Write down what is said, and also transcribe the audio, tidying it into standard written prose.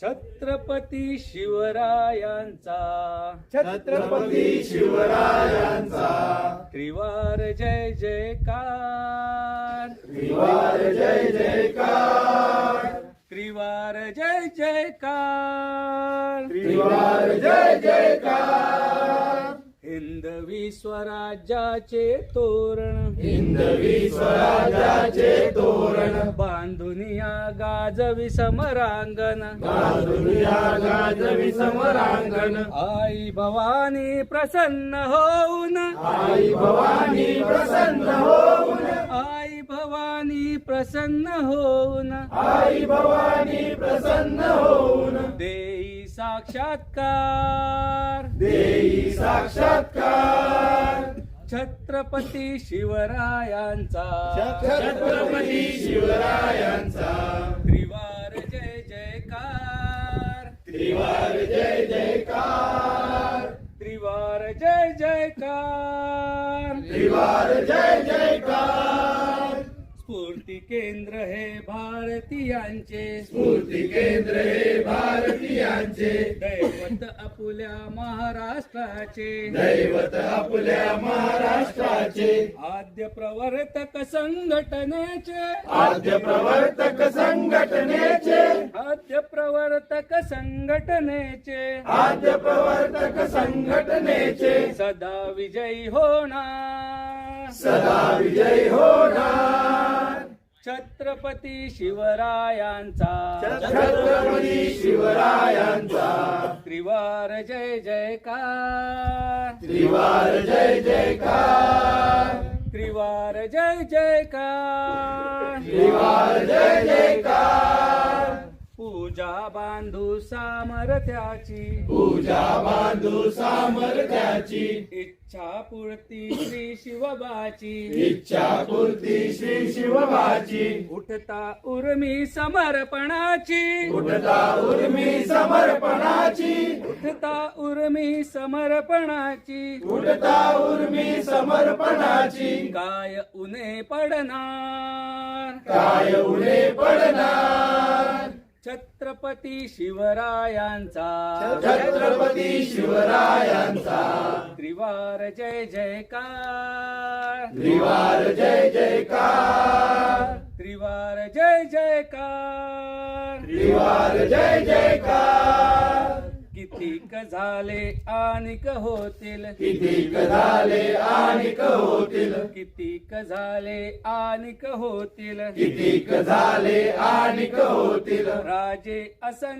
छत्रपती शिवरायांचा छत्रपती शिवरायांचा त्रिवार जय जयकार त्रिवार जय जयकार त्रिवार जय जयकार त्रिवार जय जयकार हिंदवी स्वराज्याचे तोरण हिंदवी स्वराज्याचे तोरण बांधुनिया गाजवी समरांगण दुनिया गाजवी समरांगण आई भवानी प्रसन्न होऊन आई भवानी प्रसन्न होऊन आई भवानी प्रसन्न होऊन आई भवानी प्रसन्न होऊन देई साक्षात्कार देई साक्षात्कार छत्रपती शिवरायांचा छत्रपती शिवरायांचा त्रिवार जय जयकार त्रिवार जय जयकार त्रिवार जय जयकार त्रिवार जय जयकार स्फूर्ती केंद्र हे भारतीयांचे स्फूर्ती केंद्र हे भारतीयांचे दैवत आपुल्या महाराष्ट्राचे दैवत आपल्या महाराष्ट्राचे आद्य प्रवर्तक संघटनेचे आद्य प्रवर्तक संघटनेचे आद्य प्रवर्तक संघटनेचे आद्य प्रवर्तक संघटनेचे सदा विजयी होणार सदा विजय होणार छत्रपती शिवरायांचा छत्रपती शिवरायांचा त्रिवार जय जयकार त्रिवार जय जयकार त्रिवार जय जयकार त्रिवार जय जयकार पूजा बांधू सामर्थ्याची पूजा बांधू सामर्थ्याची इच्छा पूर्ती श्री शिवबाची इच्छा पूर्ती श्री शिवबाची उठता उर्मी समर्पणाची उठता उर्मी समर्पणाची उठता उर्मी समर्पणाची उठता उर्मी समर्पणाची काय उन्हे पडणार काय उणे पडणार छत्रपती शिवरायांचा छत्रपती शिवरायांचा त्रिवार जय जयकार त्रिवार जय जयकार त्रिवार जय जयकार त्रिवार जय जयकार कितीक झाले आणिक होतील कितीक झाले आणिक होतील कितीक झाले आणिक होतील कितीक झाले आणिक होतील राजे असंख्य